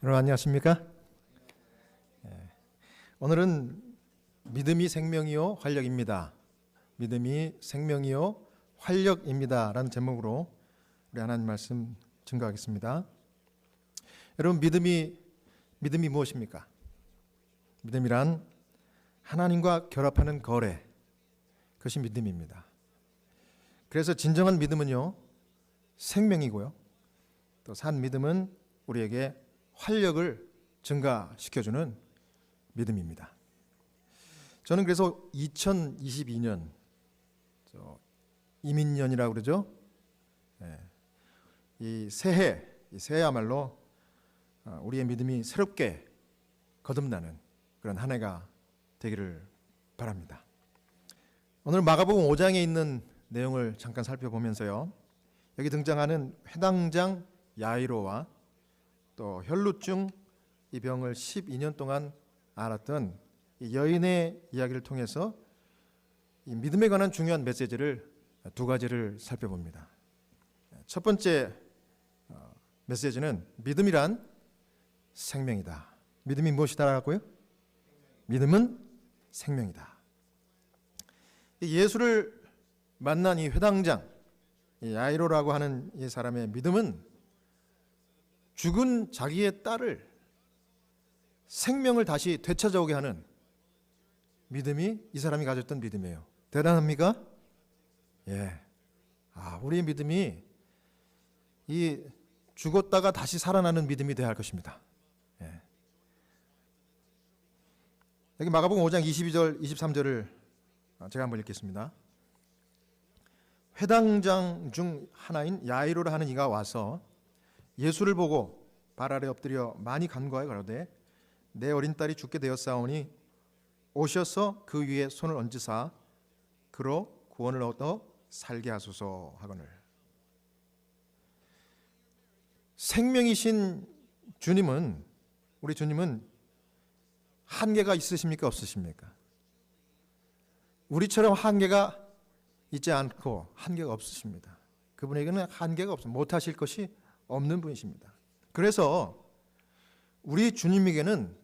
여러분 안녕하십니까? 오늘은 믿음이 생명이요 활력입니다. 믿음이 생명이요 활력입니다 라는 제목으로 우리 하나님 말씀 증거하겠습니다. 여러분 믿음이 무엇입니까? 믿음이란 하나님과 결합하는 거래, 그것이 믿음입니다. 그래서 진정한 믿음은요 생명이고요, 또 산 믿음은 우리에게 활력을 증가시켜주는 믿음입니다. 저는 그래서 2022년 이민년이라고 그러죠. 이 새해야말로 우리의 믿음이 새롭게 거듭나는 그런 한 해가 되기를 바랍니다. 오늘 마가복음 5장에 있는 내용을 잠깐 살펴보면서요, 여기 등장하는 회당장 야이로와 또 혈루증 이 병을 12년 동안 앓았던 이 여인의 이야기를 통해서 이 믿음에 관한 중요한 메시지를 두 가지를 살펴봅니다. 첫 번째 메시지는 믿음이란 생명이다. 믿음이 무엇이다라고요? 믿음은 생명이다. 예수를 만난 이 회당장 이 야이로라고 하는 이 사람의 믿음은 죽은 자기의 딸을 생명을 다시 되찾아오게 하는 믿음이 이 사람이 가졌던 믿음이에요. 대단합니까? 예. 우리의 믿음이 이 죽었다가 다시 살아나는 믿음이 되어야 할 것입니다. 예. 여기 마가복음 5장 22절, 23절을 제가 한번 읽겠습니다. 회당장 중 하나인 야이로라 하는 이가 와서 예수를 보고 발 아래 엎드려 많이 간구하여 가로되 내 어린 딸이 죽게 되었사오니 오셔서 그 위에 손을 얹으사 그로 구원을 얻어 살게 하소서 하거늘. 생명이신 주님은, 우리 주님은 한계가 있으십니까 없으십니까? 우리처럼 한계가 있지 않고 한계가 없으십니다. 그분에게는 한계가 없습니다. 못하실 것이 없는 분이십니다. 그래서 우리 주님에게는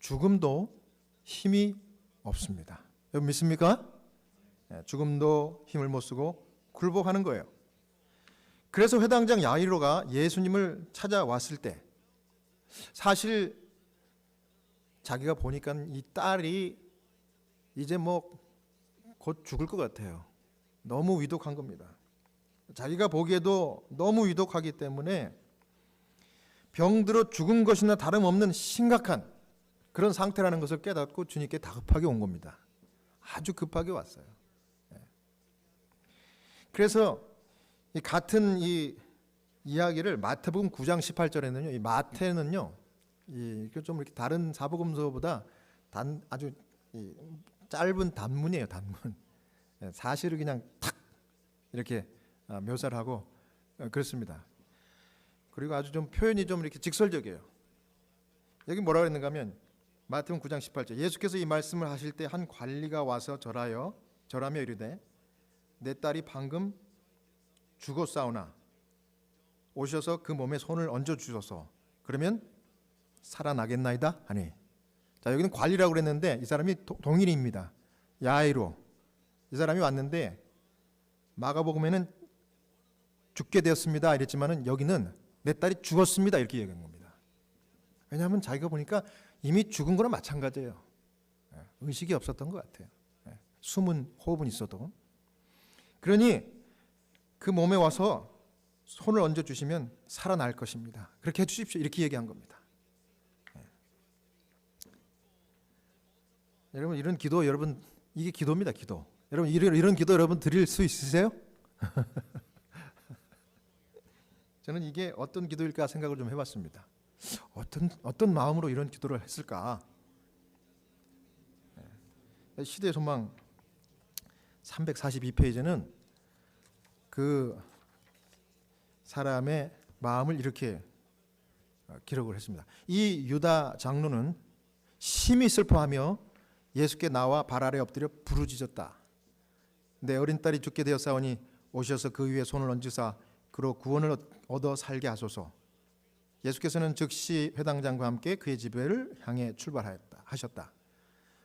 죽음도 힘이 없습니다. 여러분 믿습니까? 죽음도 힘을 못 쓰고 굴복하는 거예요. 그래서 회당장 야이로가 예수님을 찾아왔을 때 사실 자기가 보니까 이 딸이 이제 곧 죽을 것 같아요. 너무 위독한 겁니다. 자기가 보기에도 너무 위독하기 때문에 병들어 죽은 것이나 다름없는 심각한 그런 상태라는 것을 깨닫고 주님께 다급하게 온 겁니다. 아주 급하게 왔어요. 그래서 이 같은 이 이야기를 마태복음 9장 18절에는요, 이 마태는요, 좀 이렇게 다른 사복음서보다 아주 짧은 단문이에요, 단문. 사실을 그냥 탁 이렇게 묘사를 하고 그렇습니다. 그리고 아주 좀 표현이 좀 이렇게 직설적이에요. 여기 뭐라고 했는가 하면 마태복음 9장 18절, 예수께서 이 말씀을 하실 때 한 관리가 와서 절하며 이르되 내 딸이 방금 죽었사오나 오셔서 그 몸에 손을 얹어 주소서 그러면 살아나겠나이다 하니. 자, 여기는 관리라고 그랬는데 이 사람이 동일인입니다. 야이로, 이 사람이 왔는데 마가복음에는 죽게 되었습니다 이랬지만은 여기는 내 딸이 죽었습니다 이렇게 얘기한 겁니다. 왜냐하면 자기가 보니까 이미 죽은 거랑 마찬가지예요. 의식이 없었던 것 같아요. 숨은 호흡은 있어도. 그러니 그 몸에 와서 손을 얹어 주시면 살아날 것입니다. 그렇게 해주십시오 이렇게 얘기한 겁니다. 여러분 이런 기도, 여러분 이게 기도입니다. 기도. 여러분 이런 기도 여러분 드릴 수 있으세요? 저는 이게 어떤 기도일까 생각을 좀 해봤습니다. 어떤 마음으로 이런 기도를 했을까? 시대의 소망 342페이지는 그 사람의 마음을 이렇게 기록을 했습니다. 이 유다 장로는 심히 슬퍼하며 예수께 나와 발 아래 엎드려 부르짖었다. 내 어린 딸이 죽게 되었사오니 오셔서 그 위에 손을 얹으사 그로 구원을 얻어 살게 하소서. 예수께서는 즉시 회당장과 함께 그의 집을 향해 하셨다.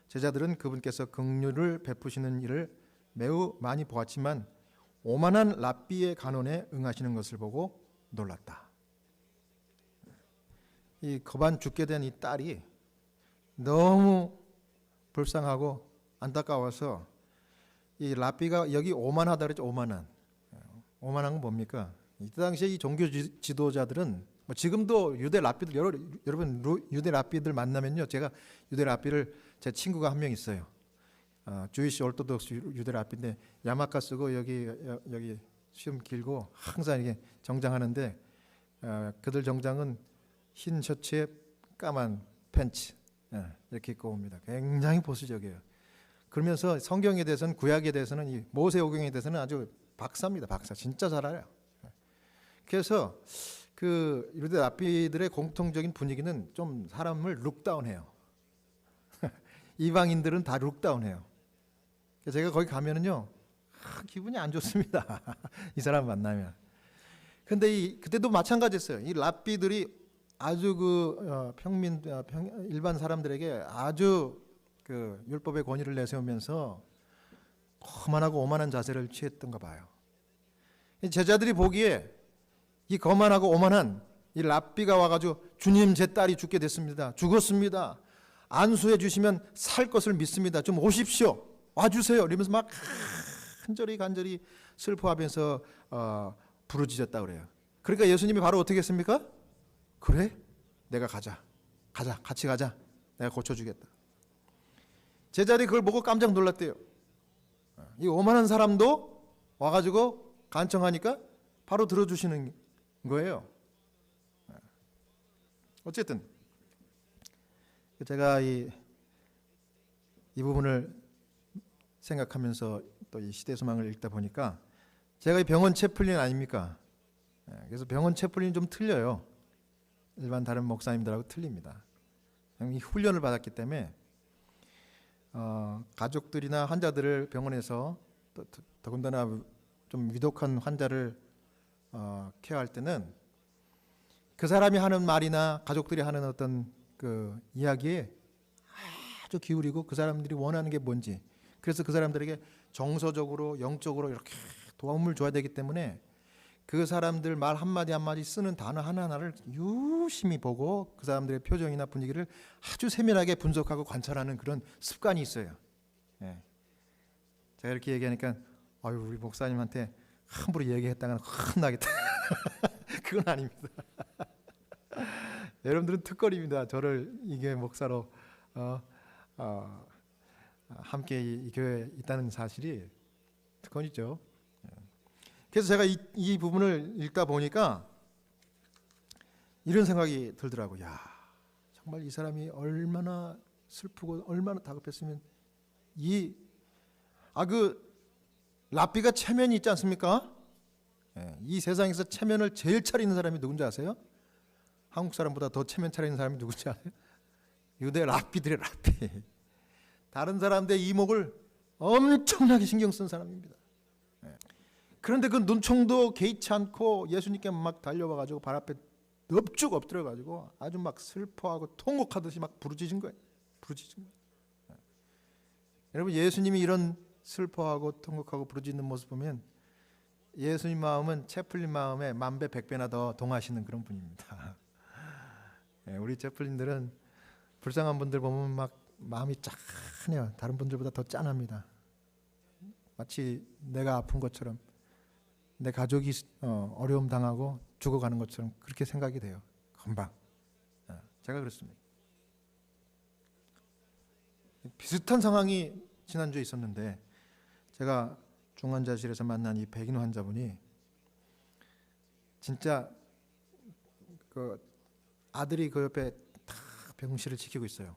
제자들은 그분께서 긍휼을 베푸시는 일을 매우 많이 보았지만 오만한 랍비의 간언에 응하시는 것을 보고 놀랐다. 이 거반 죽게 된 이 딸이 너무 불쌍하고 안타까워서 이 랍비가 여기 오만하다 그랬죠. 오만한 건 뭡니까? 이때 당시에 이 종교 지도자들은 뭐 지금도 유대 랍비들 여러분 유대 랍비들 만나면요, 제가 유대 랍비를 제 친구가 한 명 있어요. 주이시 올토독스 유대 랍비인데 야마카 쓰고 여기 시험 길고 항상 이게 정장하는데 그들 정장은 흰 셔츠에 까만 팬츠 이렇게 입고 옵니다. 굉장히 보수적이에요. 그러면서 성경에 대해서는, 구약에 대해서는, 이 모세오경에 대해서는 아주 박사입니다. 박사. 진짜 잘 알아요. 그래서 그 유대 랍비들의 공통적인 분위기는 좀 사람을 룩다운해요. 이방인들은 다 룩다운해요. 제가 거기 가면은요, 기분이 안 좋습니다. 이 사람 만나면. 근데 그때도 마찬가지였어요. 이 랍비들이 아주 일반 사람들에게 아주 그 율법의 권위를 내세우면서 거만하고 오만한 자세를 취했던가 봐요. 제자들이 보기에 이 거만하고 오만한 이 랍비가 와가지고 주님, 제 딸이 죽게 됐습니다. 죽었습니다. 안수해 주시면 살 것을 믿습니다. 좀 오십시오. 와주세요. 이러면서 막 간절히 슬퍼하면서 부르짖었다 그래요. 그러니까 예수님이 바로 어떻게 했습니까? 그래? 내가 가자. 같이 가자. 내가 고쳐주겠다. 제자들이 그걸 보고 깜짝 놀랐대요. 이 오만한 사람도 와가지고 간청하니까 바로 들어주시는 거예요. 어쨌든 제가 이 부분을 생각하면서 또 이 시대소망을 읽다 보니까 제가 이 병원 채플린 아닙니까? 그래서 병원 채플린 좀 틀려요. 일반 다른 목사님들하고 틀립니다. 이 훈련을 받았기 때문에 가족들이나 환자들을 병원에서 더군다나 좀 위독한 환자를 케어할 때는 그 사람이 하는 말이나 가족들이 하는 어떤 그 이야기에 아주 기울이고 그 사람들이 원하는 게 뭔지, 그래서 그 사람들에게 정서적으로 영적으로 이렇게 도움을 줘야 되기 때문에 그 사람들 말 한마디 한마디 쓰는 단어 하나하나를 유심히 보고 그 사람들의 표정이나 분위기를 아주 세밀하게 분석하고 관찰하는 그런 습관이 있어요. 예. 제가 이렇게 얘기하니까 우리 목사님한테 함부로 얘기했다가 혼나겠다. 그건 아닙니다. 여러분들은 특권입니다. 저를 이게 목사로 함께 이 교회에 있다는 사실이 특권이죠. 그래서 제가 이 부분을 읽다 보니까 이런 생각이 들더라고요. 야, 정말 이 사람이 얼마나 슬프고 얼마나 다급했으면 그 랍비가 체면이 있지 않습니까? 이 세상에서 체면을 제일 차리는 사람이 누군지 아세요? 한국 사람보다 더 체면 차리는 사람이 누군지 아세요? 유대 랍비들의 랍비. 다른 사람들의 이목을 엄청나게 신경 쓴 사람입니다. 그런데 그 눈총도 개의치 않고 예수님께 막 달려와가지고 발 앞에 넙죽 엎드려가지고 아주 막 슬퍼하고 통곡하듯이 막 부르짖은 거예요. 여러분, 예수님이 이런 슬퍼하고 통곡하고 부르짖는 모습 보면 예수님 마음은 채플린 마음에 만배 백배나 더 동하시는 그런 분입니다. 우리 채플린들은 불쌍한 분들 보면 막 마음이 짠해요. 다른 분들보다 더 짠합니다. 마치 내가 아픈 것처럼, 내 가족이 어려움 당하고 죽어가는 것처럼 그렇게 생각이 돼요. 금방. 제가 그렇습니다. 비슷한 상황이 지난주에 있었는데 제가 중환자실에서 만난 이 백인 환자분이 진짜 그 아들이 그 옆에 다 병실을 지키고 있어요.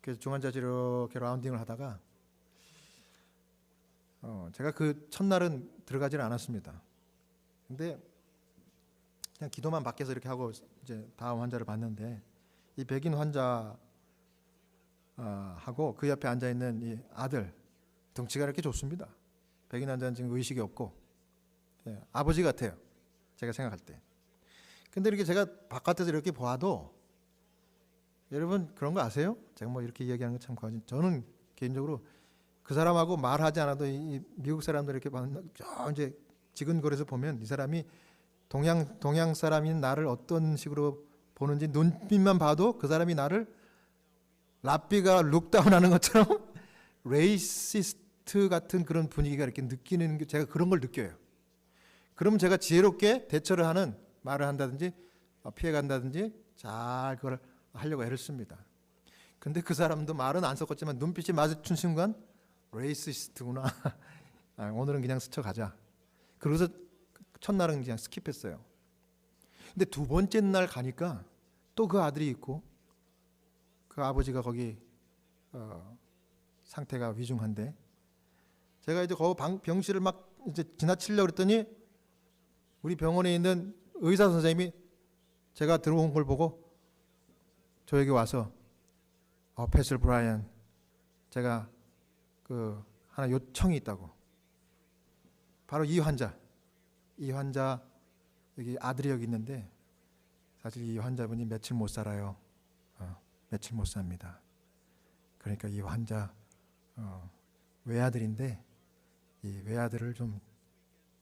그래서 중환자실 이렇게 라운딩을 하다가 제가 그 첫날은 들어가지는 않았습니다. 근데 그냥 기도만 밖에서 이렇게 하고 이제 다음 환자를 봤는데 이 백인 환자 하고 그 옆에 앉아 있는 이 아들, 덩치가 이렇게 좋습니다. 백인 환자는 지금 의식이 없고 아버지 같아요. 제가 생각할 때. 근데 이렇게 제가 바깥에서 이렇게 보아도 여러분 그런 거 아세요? 제가 뭐 이렇게 이야기하는 거 참 과연 저는 개인적으로 그 사람하고 말하지 않아도 이 미국 사람들 이렇게 이제 지근거려서 보면 이 사람이 동양 사람인 나를 어떤 식으로 보는지 눈빛만 봐도 그 사람이 나를 랍비가 룩다운하는 것처럼 레이시스트 같은 그런 분위기가 이렇게 느끼는 게 제가 그런 걸 느껴요. 그러면 제가 지혜롭게 대처를 하는 말을 한다든지 피해 간다든지 잘 그걸 하려고 애를 씁니다. 근데 그 사람도 말은 안 섞었지만 눈빛이 마주친 순간 레이시스트구나. 오늘은 그냥 스쳐가자. 그래서 첫날은 그냥 스킵했어요. 근데 두 번째 날 가니까 또 그 아들이 있고 그 아버지가 거기 상태가 위중한데 제가 이제 거기 병실을 막 이제 지나치려고 그랬더니 우리 병원에 있는 의사 선생님이 제가 들어온 걸 보고 저에게 와서 패슬 브라이언 제가 그 하나 요청이 있다고. 바로 이 환자 여기 아들이 여기 있는데 사실 이 환자분이 며칠 못 살아요. 며칠 못 삽니다. 그러니까 이 환자 외아들인데 이 외아들을 좀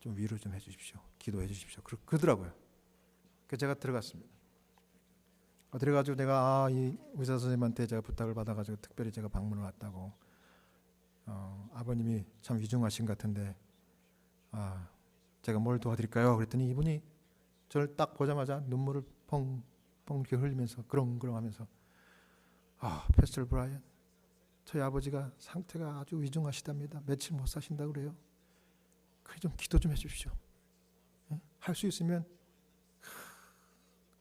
위로 좀 해주십시오. 기도해 주십시오. 그러더라고요. 그래서 제가 들어갔습니다. 들어가지고 내가 이 의사 선생님한테 제가 부탁을 받아가지고 특별히 제가 방문을 왔다고. 아버님이 참 위중하신 것 같은데 제가 뭘 도와드릴까요? 그랬더니 이분이 저를 딱 보자마자 눈물을 펑펑 이렇게 흘리면서 그렁그렁하면서 패스터 브라이언 저희 아버지가 상태가 아주 위중하시답니다. 며칠 못 사신다 그래요. 그래 좀 기도 좀 해주십시오. 할 수 있으면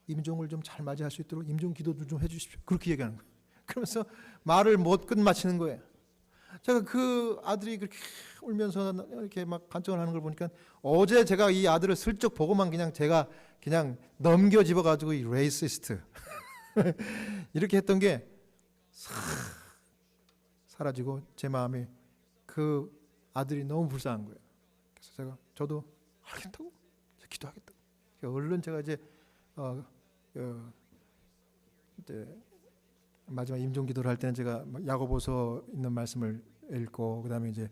임종을 좀 잘 맞이할 수 있도록 임종 기도도 좀 해주십시오. 그렇게 얘기하는 거예요. 그러면서 말을 못 끝마치는 거예요. 제가 그 아들이 그렇게 울면서 이렇게 막 간청을 하는 걸 보니까 어제 제가 이 아들을 슬쩍 보고만 제가 그냥 넘겨 집어가지고 이 레이시스트 이렇게 했던 게 사라지고 제 마음에 그 아들이 너무 불쌍한 거예요. 그래서 저도 하겠다고 기도하겠다고. 얼른 제가 이제 마지막 임종 기도를 할 때는 제가 야고보서 있는 말씀을 읽고 그다음에 이제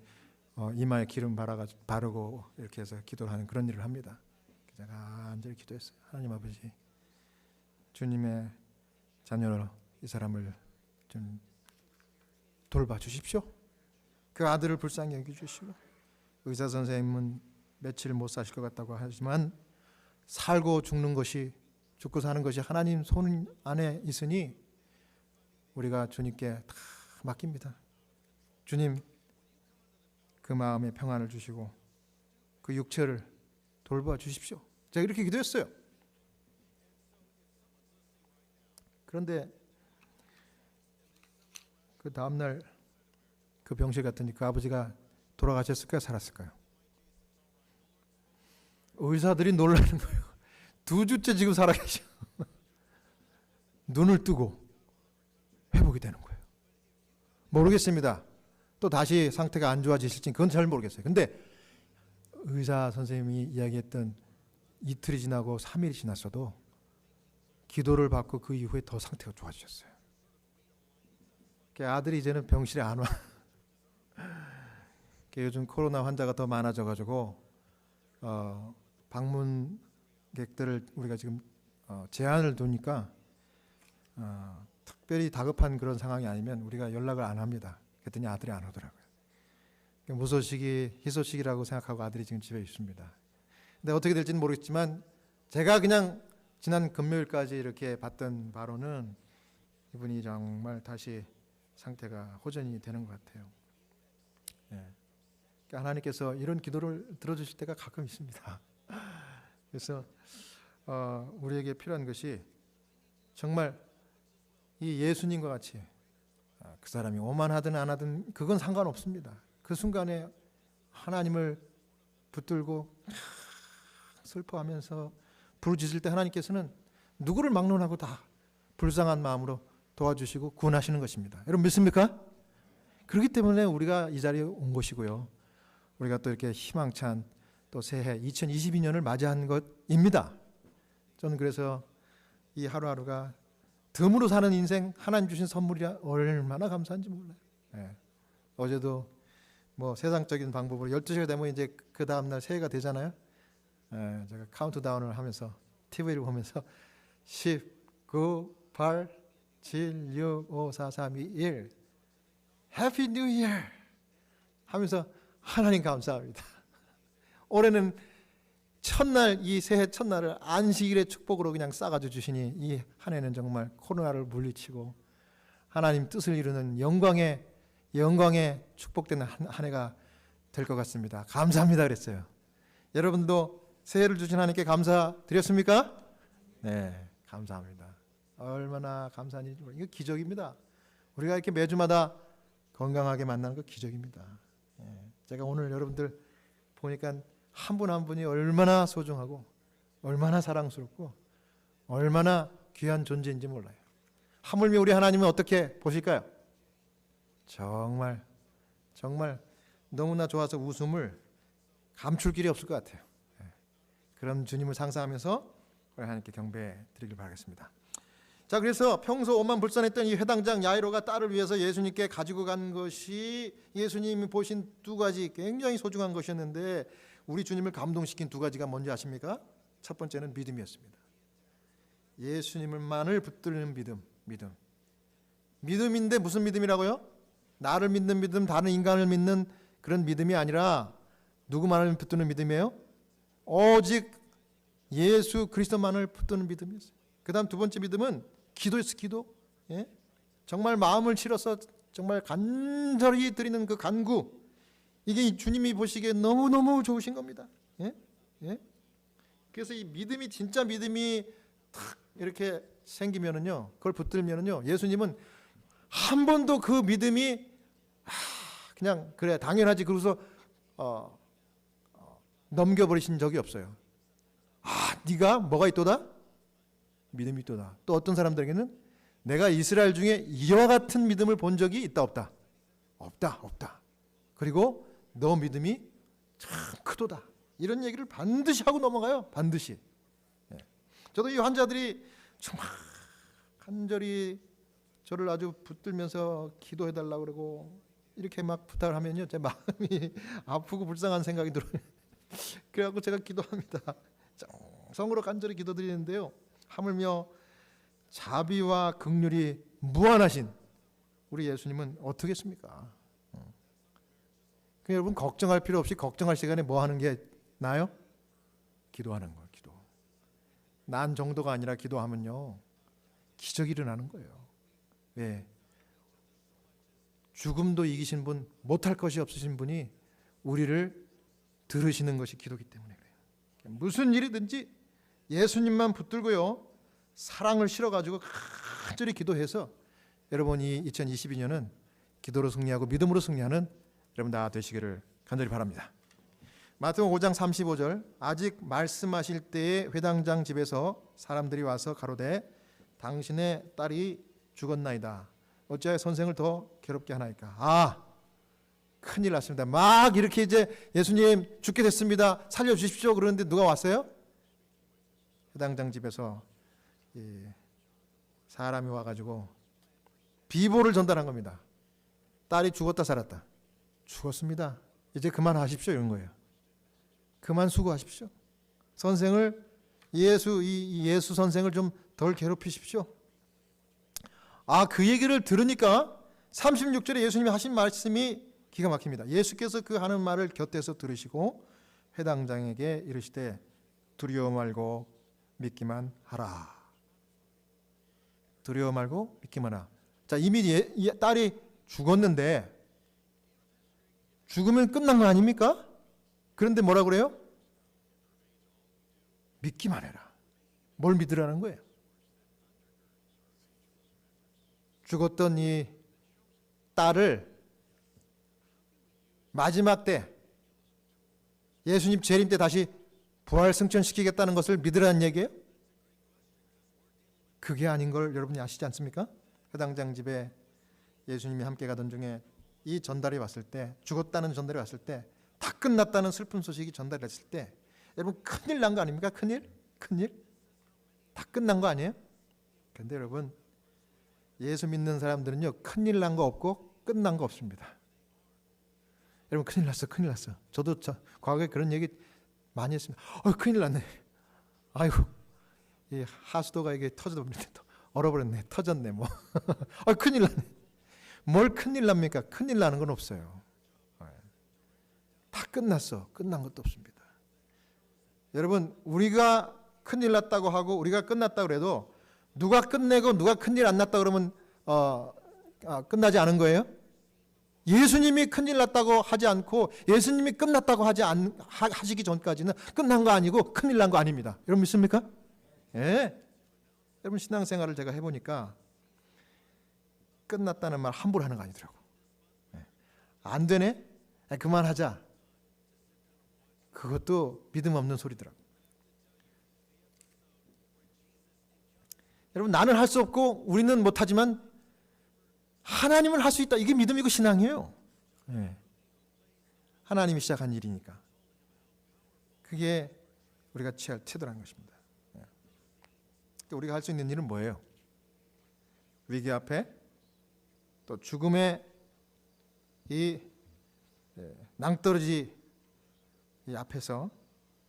이마에 기름 바르고 이렇게 해서 기도를 하는 그런 일을 합니다. 제가 간절히 기도했어요. 하나님 아버지, 주님의 자녀로 이 사람을 좀 돌봐 주십시오. 그 아들을 불쌍히 여겨 주시고 의사 선생님은 며칠 못 사실 것 같다고 하지만 살고 죽고 사는 것이 하나님 손 안에 있으니 우리가 주님께 다 맡깁니다. 주님 그 마음에 평안을 주시고 그 육체를 돌봐 주십시오. 제가 이렇게 기도했어요. 그런데 그 다음날 그 병실 갔더니 그 아버지가 돌아가셨을까요? 살았을까요? 의사들이 놀라는 거예요. 2주째 지금 살아계셔. 눈을 뜨고 회복이 되는 거예요. 모르겠습니다. 또 다시 상태가 안 좋아지실지 그건 잘 모르겠어요. 근데 의사 선생님이 이야기했던 이틀이 지나고 3일이 지났어도 기도를 받고 그 이후에 더 상태가 좋아지셨어요. 아들이 이제는 병실에 안 와. 요즘 코로나 환자가 더 많아져가지고 방문객들을 우리가 지금 제한을 두니까 특별히 다급한 그런 상황이 아니면 우리가 연락을 안 합니다. 그랬더니 아들이 안 오더라고요. 무소식이 희소식이라고 생각하고 아들이 지금 집에 있습니다. 근데 어떻게 될지는 모르겠지만 제가 그냥 지난 금요일까지 이렇게 봤던 바로는 이분이 정말 다시 상태가 호전이 되는 것 같아요. 하나님께서 이런 기도를 들어주실 때가 가끔 있습니다. 그래서 우리에게 필요한 것이 정말 이 예수님과 같이 그 사람이 오만하든 안 하든 그건 상관없습니다. 그 순간에 하나님을 붙들고 슬퍼하면서 부르짖을 때 하나님께서는 누구를 막론하고 다 불쌍한 마음으로 도와주시고 구원하시는 것입니다. 여러분 믿습니까? 그렇기 때문에 우리가 이 자리에 온 것이고요. 우리가 또 이렇게 희망찬 또 새해 2022년을 맞이한 것입니다. 저는 그래서 이 하루하루가 덤으로 사는 인생, 하나님 주신 선물이라 얼마나 감사한지 몰라요. 예. 어제도 뭐 세상적인 방법으로 12시가 되면 이제 그 다음날 새해가 되잖아요. 예, 제가 카운트다운을 하면서 TV를 보면서 10, 9, 8, 7, 6, 5, 4, 3, 2, 1 해피 뉴 이어 하면서 하나님 감사합니다. 올해는 첫날, 이 새해 첫날을 안식일의 축복으로 그냥 싸가지고 주시니 이 한 해는 정말 코로나를 물리치고 하나님 뜻을 이루는 영광의 축복된 한 해가 될 것 같습니다. 감사합니다 그랬어요. 여러분도 새해를 주신 하나님께 감사드렸습니까? 네, 감사합니다. 얼마나 감사한 일인지 몰라요. 이거 기적입니다. 우리가 이렇게 매주마다 건강하게 만나는 거 기적입니다. 제가 오늘 여러분들 보니까 한 분 한 분이 얼마나 소중하고 얼마나 사랑스럽고 얼마나 귀한 존재인지 몰라요. 하물며 우리 하나님은 어떻게 보실까요? 정말 너무나 좋아서 웃음을 감출 길이 없을 것 같아요. 그런 주님을 상상하면서 우리 하나님께 경배해 드리길 바라겠습니다. 자, 그래서 평소 오만 불선했던 이 회당장 야이로가 딸을 위해서 예수님께 가지고 간 것이 예수님이 보신 두 가지 굉장히 소중한 것이었는데 우리 주님을 감동시킨 두 가지가 뭔지 아십니까? 첫 번째는 믿음이었습니다. 예수님을만을 붙드는 믿음. 믿음인데 무슨 믿음이라고요? 나를 믿는 믿음, 다른 인간을 믿는 그런 믿음이 아니라 누구만을 붙드는 믿음이에요? 오직 예수 그리스도만을 붙드는 믿음이었어요. 그 다음 두 번째 믿음은 기도였어요. 기도. 예? 정말 마음을 실어서 정말 간절히 드리는 그 간구, 이게 주님이 보시기에 너무너무 좋으신 겁니다. 예? 예? 그래서 이 믿음이 진짜 믿음이 탁 이렇게 생기면은요, 그걸 붙들면은요, 예수님은 한 번도 그 믿음이 그냥 그래 당연하지 그러고서 넘겨버리신 적이 없어요. 네가 뭐가 있도다? 믿음이 있도다. 또 어떤 사람들에게는 내가 이스라엘 중에 이와 같은 믿음을 본 적이 있다 없다? 없다. 그리고 너 믿음이 참 크도다. 이런 얘기를 반드시 하고 넘어가요. 반드시. 저도 이 환자들이 정말 간절히 저를 아주 붙들면서 기도해달라고 그러고 이렇게 막 부탁을 하면요, 제 마음이 아프고 불쌍한 생각이 들어요. 그래갖고 제가 기도합니다. 정성으로 간절히 기도드리는데요, 하물며 자비와 긍휼이 무한하신 우리 예수님은 어떻겠습니까? 여러분 걱정할 필요 없이 걱정할 시간에 뭐 하는 게 나요? 기도하는 거예요. 기도. 난 정도가 아니라 기도하면요, 기적이 일어나는 거예요. 왜? 죽음도 이기신 분, 못할 것이 없으신 분이 우리를 들으시는 것이 기도기 때문에 그래요. 무슨 일이든지 예수님만 붙들고요, 사랑을 실어가지고 간절히 기도해서 여러분 이 2022년은 기도로 승리하고 믿음으로 승리하는 여러분 다 되시기를 간절히 바랍니다. 마태복음 5장 35절, 아직 말씀하실 때에 회당장 집에서 사람들이 와서 가로되 당신의 딸이 죽었나이다. 어찌하여 선생을 더 괴롭게 하나이까? 큰일 났습니다. 막 이렇게 이제 예수님 죽게 됐습니다. 살려주십시오. 그러는데 누가 왔어요? 회당장 집에서 사람이 와가지고 비보를 전달한 겁니다. 딸이 죽었다 살았다. 죽었습니다. 이제 그만하십시오. 이런 거예요. 그만 수고하십시오. 선생을 예수 선생을 좀 덜 괴롭히십시오. 그 얘기를 들으니까 36절에 예수님이 하신 말씀이 기가 막힙니다. 예수께서 그 하는 말을 곁에서 들으시고 회당장에게 이르시되 두려워 말고 믿기만 하라. 두려워 말고 믿기만 하라. 자, 이미 딸이 죽었는데 죽으면 끝난 거 아닙니까? 그런데 뭐라 그래요? 믿기만 해라. 뭘 믿으라는 거예요? 죽었던 이 딸을 마지막 때 예수님 재림 때 다시 부활 승천시키겠다는 것을 믿으라는 얘기예요? 그게 아닌 걸 여러분이 아시지 않습니까? 회당장 집에 예수님이 함께 가던 중에 이 전달이 왔을 때, 죽었다는 전달이 왔을 때, 다 끝났다는 슬픈 소식이 전달됐을 때 여러분 큰일 난 거 아닙니까? 큰일? 다 끝난 거 아니에요? 그런데 여러분, 예수 믿는 사람들은요, 큰일 난 거 없고 끝난 거 없습니다. 여러분, 큰일 났어, 큰일 났어. 저도 과거에 그런 얘기 많이 했습니다. 큰일 났네. 아이고, 이 하수도가 이게 터져버렸네, 얼어버렸네, 터졌네, 뭐. 큰일 났네. 뭘 큰일 납니까? 큰일 나는 건 없어요. 다 끝났어. 끝난 것도 없습니다. 여러분, 우리가 큰일 났다고 하고 우리가 끝났다고 그래도 누가 끝내고 누가 큰일 안 났다 그러면 끝나지 않은 거예요? 예수님이 큰일 났다고 하지 않고 예수님이 끝났다고 하시기 전까지는 끝난 거 아니고 큰일 난 거 아닙니다. 여러분 믿습니까? 예. 여러분, 신앙생활을 제가 해보니까 끝났다는 말 함부로 하는 거 아니더라고. 안 되네? 그만하자. 그것도 믿음 없는 소리더라고. 여러분, 나는 할 수 없고 우리는 못하지만 하나님은 할 수 있다. 이게 믿음이고 신앙이에요. 하나님이 시작한 일이니까. 그게 우리가 취할 태도라는 것입니다. 우리가 할 수 있는 일은 뭐예요? 위기 앞에 또 죽음의 이 낭떠러지 이 앞에서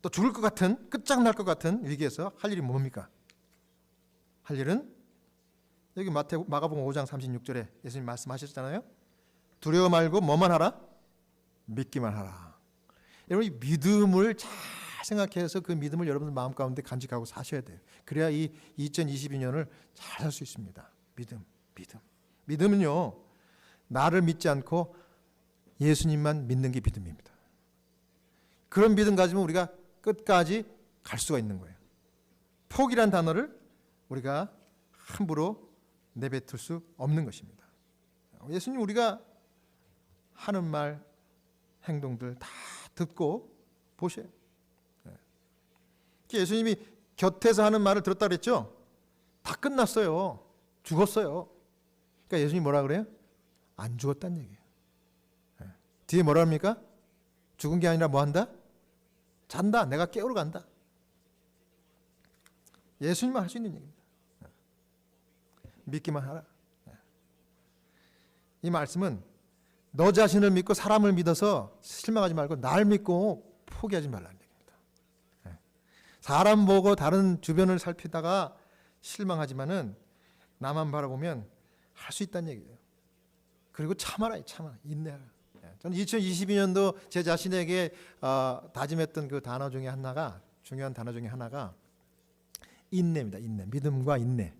또 죽을 것 같은, 끝장날 것 같은 위기에서 할 일이 뭡니까? 할 일은 여기 마가복음 5장 36절에 예수님 말씀하셨잖아요. 두려워 말고 뭐만 하라? 믿기만 하라. 여러분, 이 믿음을 잘 생각해서 그 믿음을 여러분들 마음 가운데 간직하고 사셔야 돼요. 그래야 이 2022년을 잘 살 수 있습니다. 믿음. 믿음은요, 나를 믿지 않고 예수님만 믿는 게 믿음입니다. 그런 믿음 가지면 우리가 끝까지 갈 수가 있는 거예요. 포기란 단어를 우리가 함부로 내뱉을 수 없는 것입니다. 예수님, 우리가 하는 말, 행동들 다 듣고 보셔요. 예수님이 곁에서 하는 말을 들었다 그랬죠? 다 끝났어요. 죽었어요. 그러니까 예수님이 뭐라 그래요? 안 죽었다는 얘기예요. 뒤에 뭐라 합니까? 죽은 게 아니라 뭐 한다? 잔다. 내가 깨우러 간다. 예수님만 할 수 있는 얘기입니다. 믿기만 하라. 이 말씀은 너 자신을 믿고 사람을 믿어서 실망하지 말고 날 믿고 포기하지 말라는 얘기입니다. 사람 보고 다른 주변을 살피다가 실망하지만은 나만 바라보면 할 수 있다는 얘기예요. 그리고 참아라. 인내하라. 저는 2022년도 제 자신에게 다짐했던 그 단어 중에 하나가, 중요한 단어 중에 하나가 인내입니다. 인내. 믿음과 인내.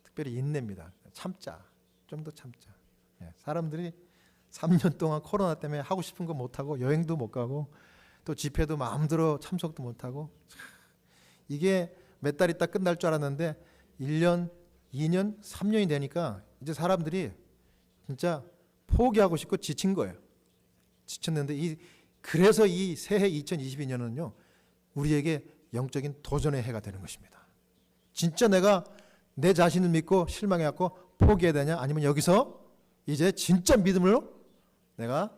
특별히 인내입니다. 참자. 좀 더 참자. 사람들이 3년 동안 코로나 때문에 하고 싶은 거 못하고 여행도 못 가고 또 집회도 마음대로 참석도 못하고, 이게 몇 달 있다 끝날 줄 알았는데 1년, 2년, 3년이 되니까 이제 사람들이 진짜 포기하고 싶고 지친 거예요. 지쳤는데 그래서 이 새해 2022년은요, 우리에게 영적인 도전의 해가 되는 것입니다. 진짜 내가 내 자신을 믿고 실망해갖고 포기해야 되냐, 아니면 여기서 이제 진짜 믿음으로 내가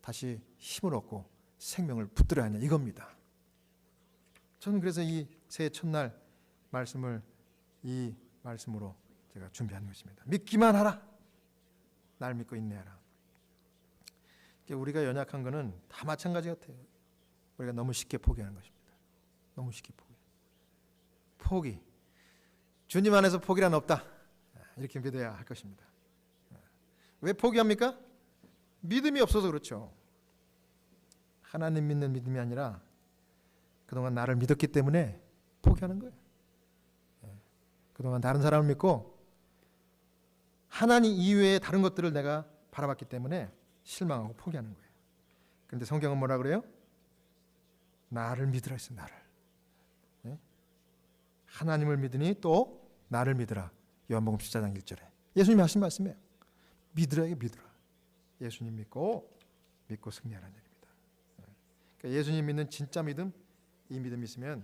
다시 힘을 얻고 생명을 붙들어야 하냐, 이겁니다. 저는 그래서 이 새해 첫날 말씀을 이 말씀으로 제가 준비한 것입니다. 믿기만 하라. 날 믿고 인내하라. 우리가 연약한 거는 다 마찬가지 같아요. 우리가 너무 쉽게 포기하는 것입니다. 너무 쉽게 포기. 주님 안에서 포기란 없다. 이렇게 믿어야 할 것입니다. 왜 포기합니까? 믿음이 없어서 그렇죠. 하나님 믿는 믿음이 아니라 그동안 나를 믿었기 때문에 포기하는 거예요. 그동안 다른 사람을 믿고 하나님 이외의 다른 것들을 내가 바라봤기 때문에 실망하고 포기하는 거예요. 그런데 성경은 뭐라 그래요? 나를 믿으라 했어요. 나를. 하나님을 믿으니 또 나를 믿으라. 요한복음 14장 1절에 예수님이 하신 말씀이에요. 믿으라. 예수님 믿고 승리하라는 얘기입니다. 그러니까 예수님 믿는 진짜 믿음, 이 믿음이 있으면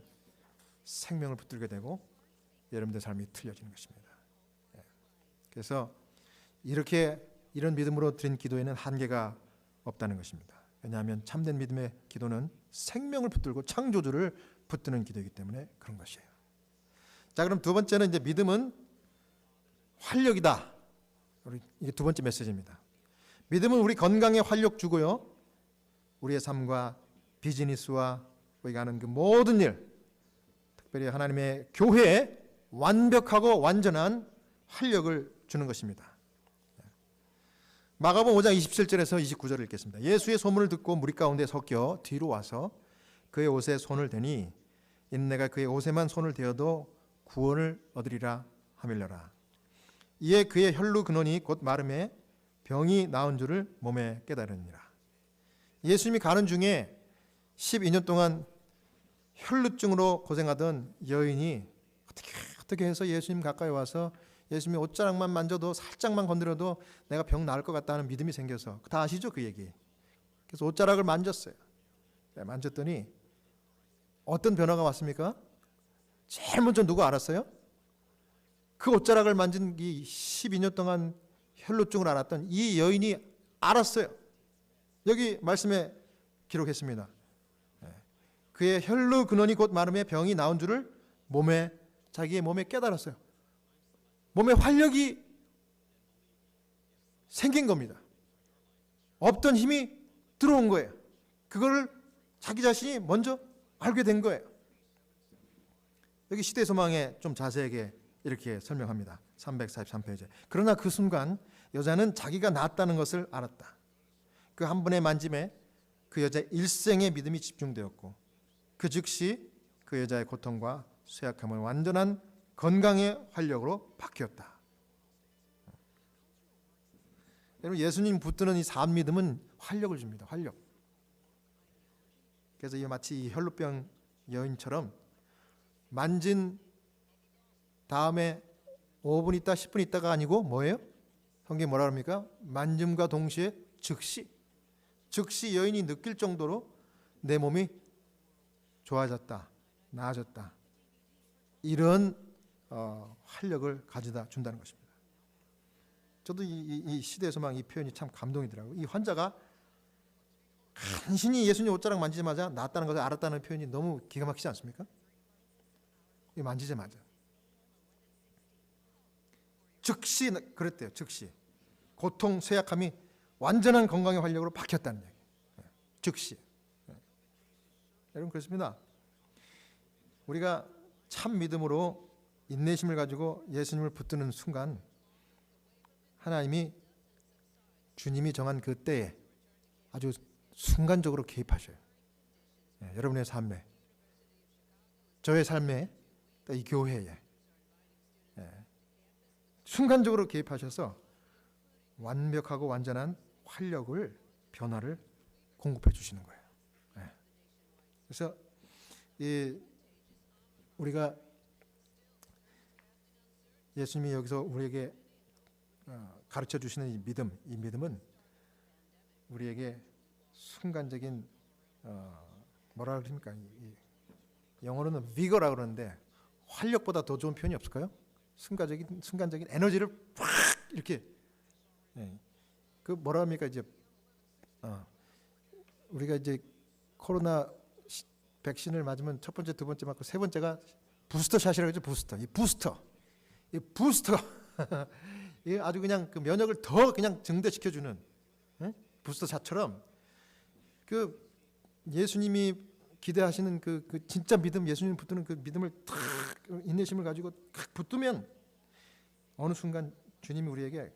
생명을 붙들게 되고 여러분들 삶이 틀려지는 것입니다. 그래서 이런 믿음으로 드린 기도에는 한계가 없다는 것입니다. 왜냐하면 참된 믿음의 기도는 생명을 붙들고 창조주를 붙드는 기도이기 때문에 그런 것이에요. 자, 그럼 두 번째는 이제 믿음은 활력이다. 이게 두 번째 메시지입니다. 믿음은 우리 건강에 활력 주고요, 우리의 삶과 비즈니스와 우리가 하는 그 모든 일, 특별히 하나님의 교회에 완벽하고 완전한 활력을 주는 것입니다. 마가복음 5장 27절에서 29절을 읽겠습니다. 예수의 소문을 듣고 무리 가운데 섞여 뒤로 와서 그의 옷에 손을 대니 이는 내가 그의 옷에만 손을 대어도 구원을 얻으리라 하밀려라. 이에 그의 혈루 근원이 곧 마름에 병이 나은 줄을 몸에 깨달으니라. 예수님이 가는 중에 12년 동안 혈루증으로 고생하던 여인이 어떻게 해서 예수님 가까이 와서 예수님이 옷자락만 만져도, 살짝만 건드려도 내가 병 나을 것 같다는 믿음이 생겨서, 다 아시죠 그 얘기. 그래서 옷자락을 만졌어요. 만졌더니 어떤 변화가 왔습니까? 제일 먼저 누가 알았어요? 그 옷자락을 만진 이 12년 동안 혈루증을 앓았던 이 여인이 알았어요. 여기 말씀에 기록했습니다. 그의 혈루 근원이 곧 마름에 병이 나은 줄을 자기의 몸에 깨달았어요. 몸에 활력이 생긴 겁니다. 없던 힘이 들어온 거예요. 그거를 자기 자신이 먼저 알게 된 거예요. 여기 시대소망에 좀 자세하게 이렇게 설명합니다. 343페이지. 그러나 그 순간 여자는 자기가 낫다는 것을 알았다. 그 한 번의 만짐에 그 여자의 일생의 믿음이 집중되었고, 그 즉시 그 여자의 고통과 쇠약함은 완전한 건강의 활력으로 바뀌었다. 여러분, 예수님 붙드는 이 삶 믿음은 활력을 줍니다. 활력. 그래서 마치 이 혈루병 여인처럼 만진 다음에 5분 있다 10분 있다가 아니고 뭐예요? 성경이 뭐라 그럽니까? 만짐과 동시에 즉시 여인이 느낄 정도로 내 몸이 좋아졌다, 나아졌다, 이런 활력을 가져다 준다는 것입니다. 저도 이 시대의 소망, 이 표현이 참 감동이더라고요. 이 환자가 간신히 예수님 옷자락 만지자마자 낫다는 것을 알았다는 표현이 너무 기가 막히지 않습니까? 이 만지자마자 즉시 그랬대요. 즉시 고통, 쇠약함이 완전한 건강의 활력으로 바뀌었다는 얘기. 즉시. 여러분, 그렇습니다. 우리가 참 믿음으로 인내심을 가지고 예수님을 붙드는 순간 하나님이 주님이 정한 그 때에 아주 순간적으로 개입하셔요. 여러분의 삶에, 저의 삶에, 이 교회에 순간적으로 개입하셔서 완벽하고 완전한 활력을, 변화를 공급해 주시는 거예요. 그래서 우리가 예수님이 여기서 우리에게 가르쳐 주시는 이 믿음은 우리에게 순간적인 뭐라 그럽니까? 영어로는 vigor라고 그러는데 활력보다 더 좋은 표현이 없을까요? 순간적인 에너지를 팍 이렇게, 그 뭐라 합니까? 이제 우리가 이제 코로나 백신을 맞으면 첫 번째, 두 번째 맞고 세 번째가 부스터 샷이라고 하죠. 이 부스터 이 아주 그냥 그 면역을 더 그냥 증대시켜주는 부스터 샷처럼, 그 예수님이 기대하시는 그 진짜 믿음, 예수님 붙드는 그 믿음을 탁, 인내심을 가지고 탁 붙들면 어느 순간 주님이 우리에게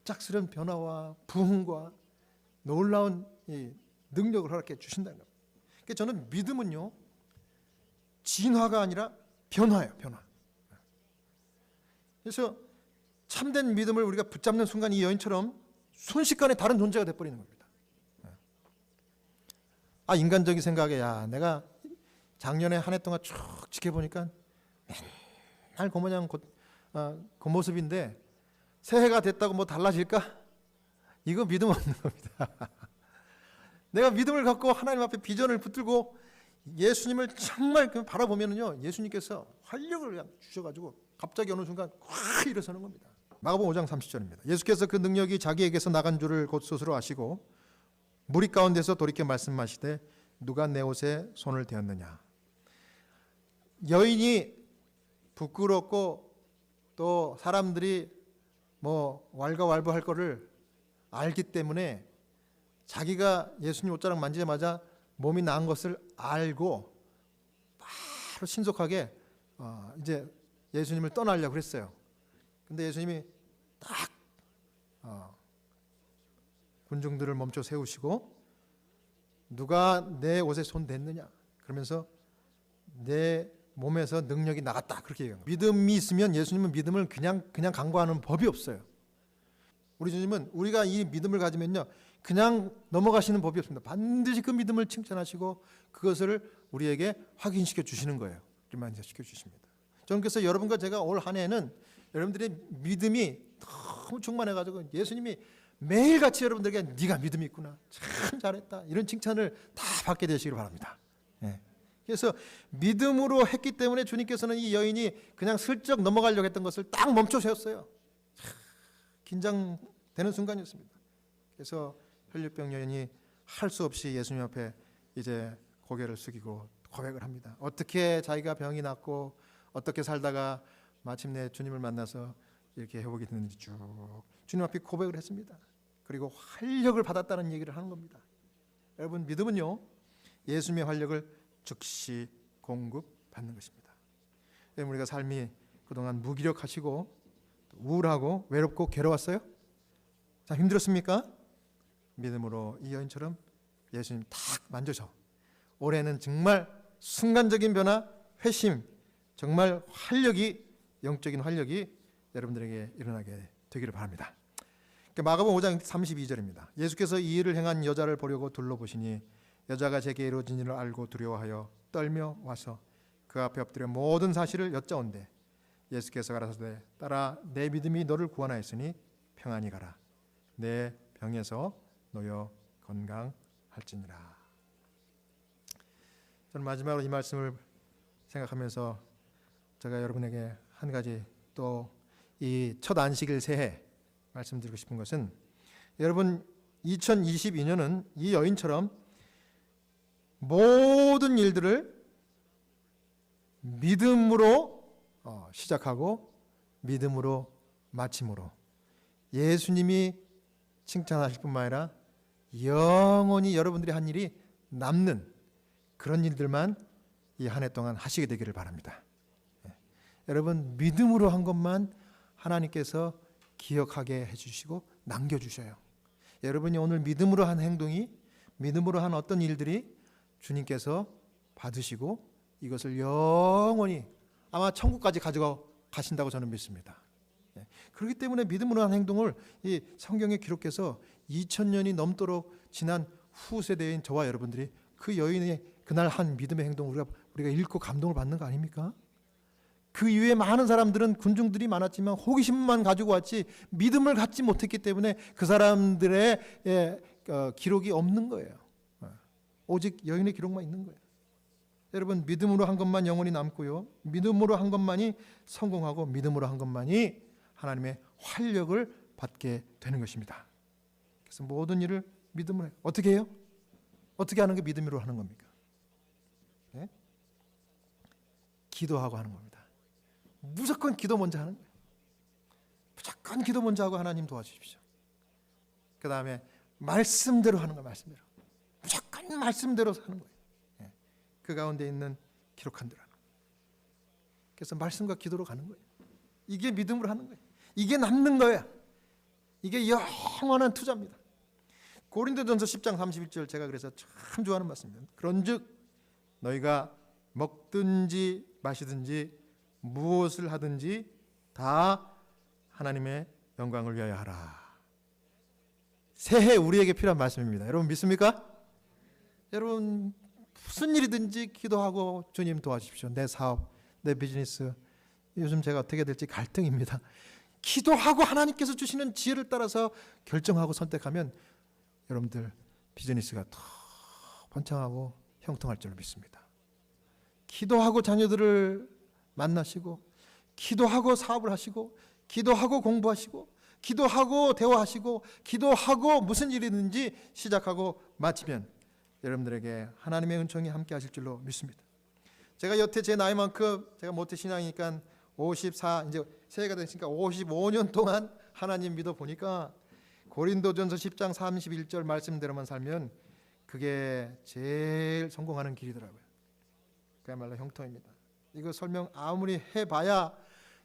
갑작스러운 변화와 부흥과 놀라운 이 능력을 허락해 주신다는 겁니다. 그러니까 저는 믿음은요, 진화가 아니라 변화예요. 변화. 그래서 참된 믿음을 우리가 붙잡는 순간 이 여인처럼 순식간에 다른 존재가 돼버리는 겁니다. 인간적인 생각에, 내가 작년에 한 해 동안 쭉 지켜보니까 맨날 그 모양 그 모습인데 새해가 됐다고 뭐 달라질까? 이거 믿음 없는 겁니다. 내가 믿음을 갖고 하나님 앞에 비전을 붙들고 예수님을 정말 바라보면요, 예수님께서 활력을 그냥 주셔가지고 갑자기 어느 순간 확 일어서는 겁니다. 마가복음 5장 30절입니다. 예수께서 그 능력이 자기에게서 나간 줄을 곧 스스로 아시고 무리 가운데서 돌이켜 말씀하시되 누가 내 옷에 손을 대었느냐. 여인이 부끄럽고 또 사람들이 뭐 왈가왈부할 거를 알기 때문에 자기가 예수님 옷자락 만지자마자 몸이 나은 것을 알고 바로 신속하게 이제 예수님을 떠나려고 그랬어요. 근데 예수님이 딱 군중들을 멈춰 세우시고 누가 내 옷에 손 댔느냐 그러면서 내 몸에서 능력이 나갔다 그렇게 얘기해요. 믿음이 있으면 예수님은 믿음을 그냥 간과하는 법이 없어요. 우리 주님은 우리가 이 믿음을 가지면요 그냥 넘어가시는 법이 없습니다. 반드시 그 믿음을 칭찬하시고 그것을 우리에게 확인시켜 주시는 거예요. 리마인드시켜 주십니다. 저는 그래서 여러분과 제가 올 한 해는 여러분들의 믿음이 너무 충만해가지고 예수님이 매일같이 여러분들에게 네가 믿음이 있구나 참 잘했다 이런 칭찬을 다 받게 되시길 바랍니다. 예. 그래서 믿음으로 했기 때문에 주님께서는 이 여인이 그냥 슬쩍 넘어가려고 했던 것을 딱 멈춰 세웠어요. 긴장되는 순간이었습니다. 그래서 혈류병 여인이 할 수 없이 예수님 앞에 이제 고개를 숙이고 고백을 합니다. 어떻게 자기가 병이 낫고 어떻게 살다가 마침내 주님을 만나서 이렇게 회복이 됐는지 쭉 주님 앞에 고백을 했습니다. 그리고 활력을 받았다는 얘기를 하는 겁니다. 여러분 믿음은요 예수님의 활력을 즉시 공급받는 것입니다. 우리가 삶이 그동안 무기력하시고 우울하고 외롭고 괴로웠어요? 자, 힘들었습니까? 믿음으로 이 여인처럼 예수님 탁 만져서 올해는 정말 순간적인 변화, 회심, 정말 활력이 영적인 활력이 여러분들에게 일어나게 되기를 바랍니다. 마가복음 5장 32절입니다. 예수께서 이 일을 행한 여자를 보려고 둘러보시니 여자가 제게 이루어진 일을 알고 두려워하여 떨며 와서 그 앞에 엎드려 모든 사실을 여짜온대 예수께서 가라사대 따라 내 믿음이 너를 구원하였으니 평안히 가라 내 병에서 놓여 건강할지니라. 저는 마지막으로 이 말씀을 생각하면서 제가 여러분에게 한 가지 또 이 첫 안식일 새해 말씀드리고 싶은 것은 여러분 2022년은 이 여인처럼 모든 일들을 믿음으로 시작하고 믿음으로 마침으로 예수님이 칭찬하실 뿐만 아니라 영원히 여러분들이 한 일이 남는 그런 일들만 이 한 해 동안 하시게 되기를 바랍니다. 여러분 믿음으로 한 것만 하나님께서 기억하게 해주시고 남겨주셔요. 여러분이 오늘 믿음으로 한 행동이 믿음으로 한 어떤 일들이 주님께서 받으시고 이것을 영원히 아마 천국까지 가져가 가신다고 저는 믿습니다. 그렇기 때문에 믿음으로 한 행동을 이 성경에 기록해서 2000년이 넘도록 지난 후 세대인 저와 여러분들이 그 여인의 그날 한 믿음의 행동을 우리가 읽고 감동을 받는 거 아닙니까? 그 이후에 많은 사람들은 군중들이 많았지만 호기심만 가지고 왔지 믿음을 갖지 못했기 때문에 그 사람들의 기록이 없는 거예요. 오직 여인의 기록만 있는 거예요. 여러분 믿음으로 한 것만 영원히 남고요. 믿음으로 한 것만이 성공하고 믿음으로 한 것만이 하나님의 활력을 받게 되는 것입니다. 그래서 모든 일을 믿음으로 해요. 어떻게 해요? 어떻게 하는 게 믿음으로 하는 겁니까? 네? 기도하고 하는 겁니다. 무조건 기도 먼저 하는 거예요. 무조건 기도 먼저 하고 하나님 도와주십시오. 그 다음에 말씀대로 하는 거예요. 말씀대로. 무조건 말씀대로 하는 거예요. 그 가운데 있는 기록한 대로 하는 거예요. 그래서 말씀과 기도로 가는 거예요. 이게 믿음으로 하는 거예요. 이게 남는 거예요. 이게 영원한 투자입니다. 고린도전서 10장 31절 제가 그래서 참 좋아하는 말씀입니다. 그런즉 너희가 먹든지 마시든지 무엇을 하든지 다 하나님의 영광을 위하여 하라. 새해 우리에게 필요한 말씀입니다. 여러분 믿습니까? 여러분 무슨 일이든지 기도하고 주님 도와주십시오. 내 사업, 내 비즈니스 요즘 제가 어떻게 될지 갈등입니다. 기도하고 하나님께서 주시는 지혜를 따라서 결정하고 선택하면 여러분들 비즈니스가 더 번창하고 형통할 줄 믿습니다. 기도하고 자녀들을 만나시고 기도하고 사업을 하시고 기도하고 공부하시고 기도하고 대화하시고 기도하고 무슨 일이 있는지 시작하고 마치면 여러분들에게 하나님의 은총이 함께 하실 줄로 믿습니다. 제가 여태 제 나이만큼 제가 모태 신앙이니까 54 이제 새해가 됐으니까 55년 동안 하나님 믿어 보니까 고린도전서 10장 31절 말씀대로만 살면 그게 제일 성공하는 길이더라고요. 그야말로 형통입니다. 이거 설명 아무리 해봐야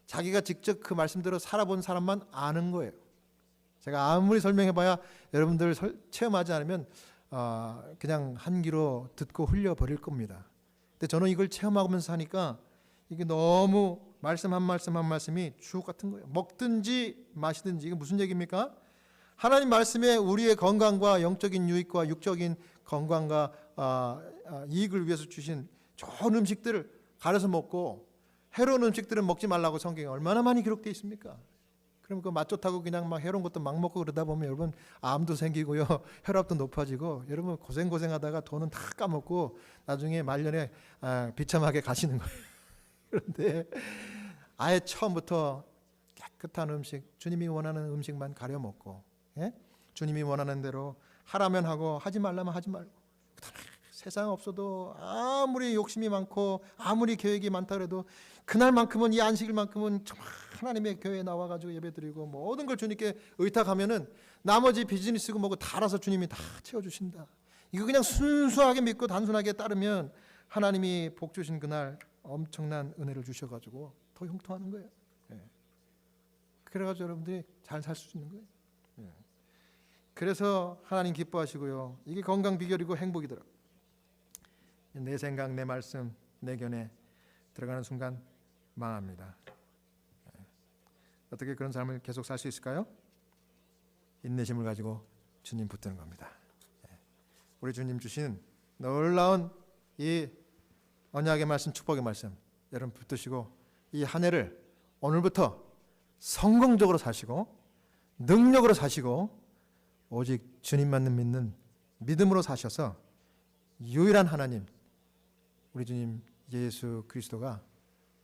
자기가 직접 그 말씀대로 살아본 사람만 아는 거예요. 제가 아무리 설명해봐야 여러분들 체험하지 않으면 그냥 한 귀로 듣고 흘려버릴 겁니다. 근데 저는 이걸 체험하면서 사니까 이게 너무 말씀 한 말씀 한 말씀이 주옥 같은 거예요. 먹든지 마시든지. 이게 무슨 얘기입니까? 하나님 말씀에 우리의 건강과 영적인 유익과 육적인 건강과 이익을 위해서 주신 좋은 음식들을 가려서 먹고 해로운 음식들은 먹지 말라고 성경에 얼마나 많이 기록되어 있습니까? 그럼 그 맛 좋다고 그냥 막 해로운 것도 막 먹고 그러다 보면 여러분 암도 생기고요, 혈압도 높아지고 여러분 고생하다가 돈은 다 까먹고 나중에 말년에 비참하게 가시는 거예요. 그런데 아예 처음부터 깨끗한 음식, 주님이 원하는 음식만 가려 먹고, 예? 주님이 원하는 대로 하라면 하고 하지 말라면 하지 말고, 세상 없어도 아무리 욕심이 많고 아무리 계획이 많다 그래도 그날만큼은 이 안식일만큼은 정말 하나님의 교회에 나와가지고 예배드리고 모든 걸 주님께 의탁하면은 나머지 비즈니스고 뭐고 다 알아서 주님이 다 채워주신다. 이거 그냥 순수하게 믿고 단순하게 따르면 하나님이 복 주신 그날 엄청난 은혜를 주셔가지고 더 형통하는 거예요. 예. 그래가지고 여러분들이 잘 살 수 있는 거예요. 예. 그래서 하나님 기뻐하시고요. 이게 건강 비결이고 행복이더라고요. 내 생각, 내 말씀, 내 견해 들어가는 순간 망합니다. 어떻게 그런 삶을 계속 살 수 있을까요? 인내심을 가지고 주님 붙드는 겁니다. 우리 주님 주신 놀라운 이 언약의 말씀, 축복의 말씀 여러분 붙드시고 이 한 해를 오늘부터 성공적으로 사시고 능력으로 사시고 오직 주님만 믿는 믿음으로 사셔서 유일한 하나님 우리 주님 예수 그리스도가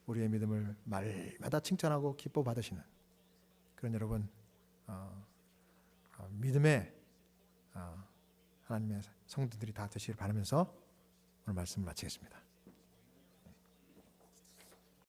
우리의 믿음을 말마다 칭찬하고 기뻐 받으시는 그런 여러분 믿음의 하나님의 성도들이 다 되시길 바라면서 오늘 말씀을 마치겠습니다.